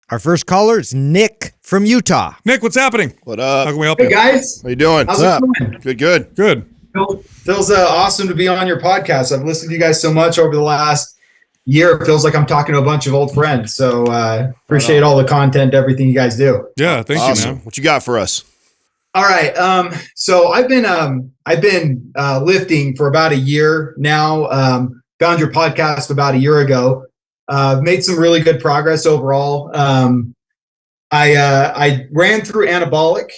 Our first caller is Nick from Utah. Nick, what's happening? What up? How can we help Hey you? guys, How you doing? how's it going? Good. Good. Feels awesome to be on your podcast. I've listened to you guys so much over the last year. It feels like I'm talking to a bunch of old friends. So appreciate all the content, everything you guys do. Yeah, thank you, man. What you got for us? All right. So I've been lifting for about a year now. Found your podcast about a year ago. Made some really good progress overall. I ran through anabolic.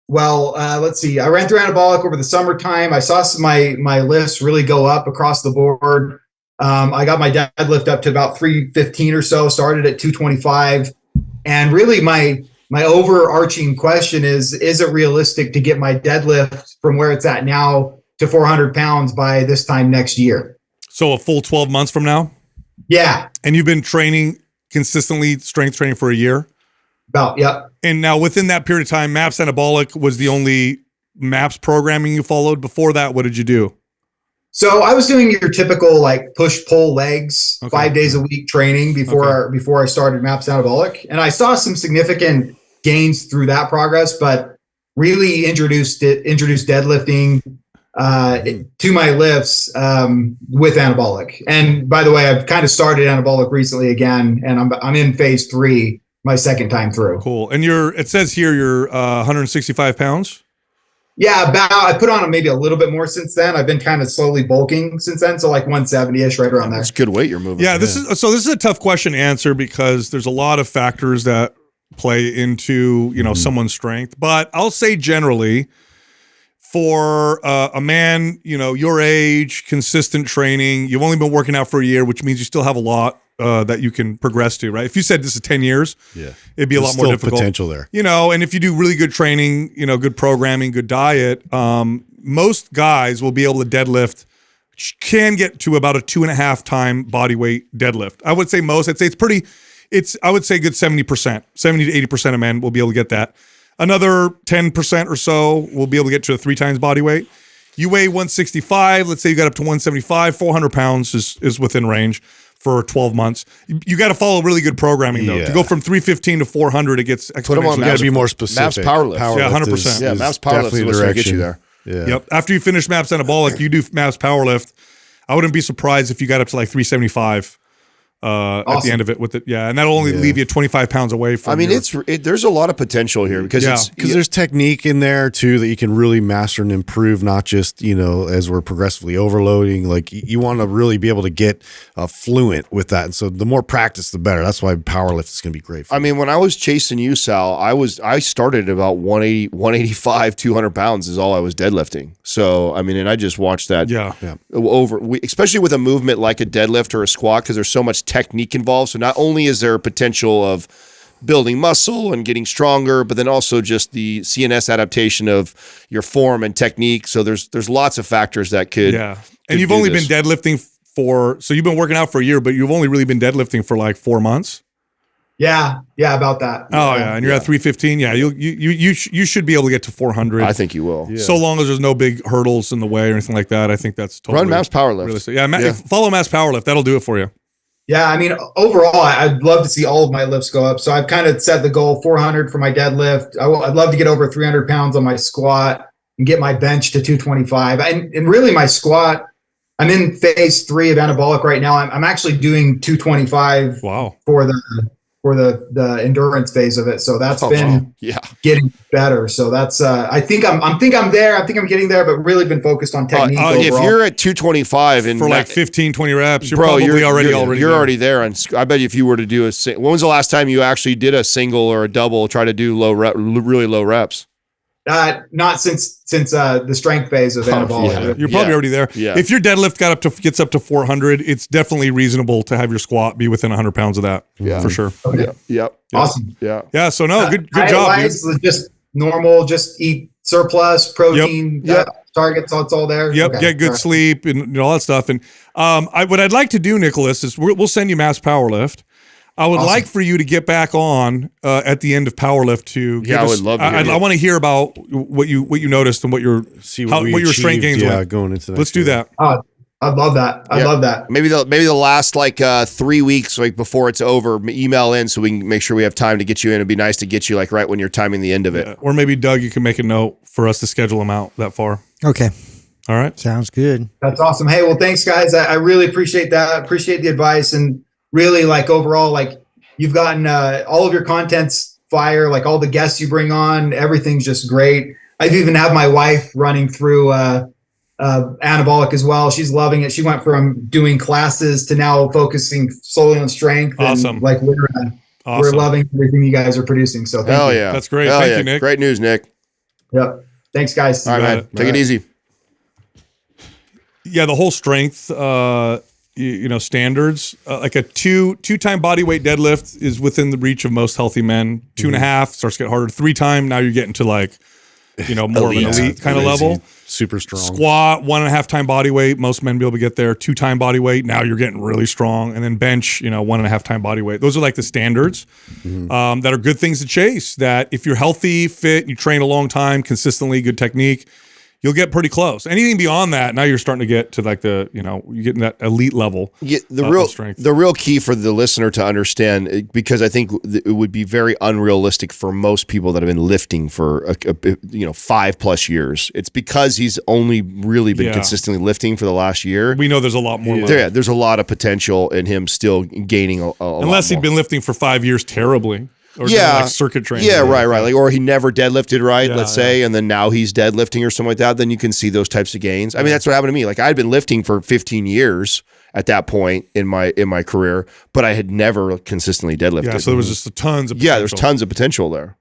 Let's see. I ran through anabolic over the summertime. I saw my lifts really go up across the board. I got my deadlift up to about 315 or so, started at 225. And really my overarching question is it realistic to get my deadlift from where it's at now to 400 pounds by this time next year? So a full 12 months from now? Yeah. And you've been training consistently, strength training for a year? Yep. And now within that period of time, MAPS Anabolic was the only MAPS programming you followed. Before that, what did you do? So I was doing your typical like push-pull legs, 5 days a week training before I started MAPS Anabolic. And I saw some significant gains through that progress, but really introduced deadlifting to my lifts with anabolic. And by the way, I've kind of started anabolic recently again, and I'm in phase 3, my second time through. Cool. And it says here you're 165 pounds? Yeah, I put on maybe a little bit more since then. I've been kind of slowly bulking since then, so like 170-ish, right around there. That's good weight you're moving. Yeah, this is a tough question to answer because there's a lot of factors that play into, someone's strength. But I'll say generally, for a man, your age, consistent training, you've only been working out for a year, which means you still have a lot that you can progress to, right? If you said this is 10 years, it'd be a lot more difficult. Potential there. And if you do really good training, good programming, good diet, most guys will be able to deadlift, can get to about a 2.5 time body weight deadlift. I would say most, I would say good 70%, 70 to 80% of men will be able to get that. Another 10% or so will be able to get to a 3 times body weight. You weigh 165, let's say you got up to 175, 400 pounds is within range for 12 months. You got to follow really good programming though. To go from 315 to 400, it gets exponential. Put them on. You got to be more specific. MAPS Powerlift. Yeah, 100%. MAPS Powerlift is what's going to get you there. Yeah. Yep. After you finish MAPS Anabolic, you do MAPS Powerlift. I wouldn't be surprised if you got up to like 375 at the end of it with it. Yeah. And that'll only leave you 25 pounds away from there's a lot of potential here because there's technique in there too that you can really master and improve, not just, as we're progressively overloading. Like you want to really be able to get fluent with that. And so the more practice, the better. That's why powerlift is going to be great. When I was chasing you, Sal, I started at about 180, 185, 200 pounds is all I was deadlifting. So, and I just watched that especially with a movement like a deadlift or a squat, because there's so much technique involved. So not only is there a potential of building muscle and getting stronger, but then also just the CNS adaptation of your form and technique. So there's lots of factors that could. Yeah. And you've only been deadlifting so you've been working out for a year, but you've only really been deadlifting for like 4 months. Yeah, about that. Oh yeah, and you're at 315. Yeah, you should be able to get to 400. I think you will. Yeah. So long as there's no big hurdles in the way or anything like that. I think that's totally run MAPS Powerlift. Realistic. Yeah, follow MAPS Powerlift. That'll do it for you. Yeah, overall, I'd love to see all of my lifts go up. So I've kind of set the goal 400 for my deadlift. I'd love to get over 300 pounds on my squat and get my bench to 225. And really my squat, I'm in phase 3 of anabolic right now. I'm actually doing 225 for the endurance phase of it. So that's been getting better. So that's I think I'm there. I think I'm getting there, but really been focused on technique overall. If you're at 225 and for like 15, 20 reps, you're already there. And I bet if you were to do when was the last time you actually did a single or a double, try to do really low reps? Not since the strength phase of anabolic. You're probably already there. Yeah. If your deadlift gets up to 400, it's definitely reasonable to have your squat be within 100 pounds of that. Yeah, for sure. Okay. Yep. Awesome. Yeah. Yeah. So no, good job. Dude. Just normal. Just eat surplus protein. Targets. It's all there. Yep. Get good sleep and all that stuff. And what I'd like to do, Nicholas, is we'll send you MAPS Powerlift. I would like for you to get back on at the end of Powerlift to give us, I would love to I want to hear about what you noticed and what your strength gains were. going into that. Let's do that. I love that. I love that. Maybe the last like 3 weeks, like before it's over, email in so we can make sure we have time to get you in. It'd be nice to get you like right when you're timing the end of it. Or maybe Doug, you can make a note for us to schedule them out that far. Okay. All right. Sounds good. That's awesome. Hey, well, thanks guys. I really appreciate that. Appreciate the advice, and really like overall, like you've gotten all of your content's fire, like all the guests you bring on, everything's just great. I've even had my wife running through anabolic as well. She's loving it. She went from doing classes to now focusing solely on strength. Awesome. And, like we're loving everything you guys are producing. So thank you. Yeah. That's great. Hell Thank yeah. you, Nick. Great news, Nick. Yep. Thanks, guys. All right, man. Take it easy. Yeah, the whole strength, standards, like a two-time body weight deadlift is within the reach of most healthy men. 2.5 starts to get harder. 3-time, now you're getting to like, more Elite. of an elite kind of level. Super strong. Squat, 1.5 time body weight. Most men be able to get there. 2-time body weight. Now you're getting really strong. And then bench, 1.5 time body weight. Those are like the standards that are good things to chase. That if you're healthy, fit, you train a long time, consistently, good technique, you'll get pretty close. Anything beyond that, now you're starting to get to like you're getting that elite level. Yeah, strength. The real key for the listener to understand, because I think it would be very unrealistic for most people that have been lifting for 5+ years. It's because he's only really been consistently lifting for the last year. We know there's a lot more. There's a lot of potential in him still gaining a unless lot he'd been lifting for 5 years terribly. Or like circuit training. Yeah, right. Like, or he never deadlifted right, Yeah, let's say, and then now he's deadlifting or something like that. Then you can see those types of gains. I mean, that's what happened to me. Like, I'd been lifting for 15 years at that point in my career, but I had never consistently deadlifted. Yeah, so there was just tons of potential. Yeah, there's tons of potential there.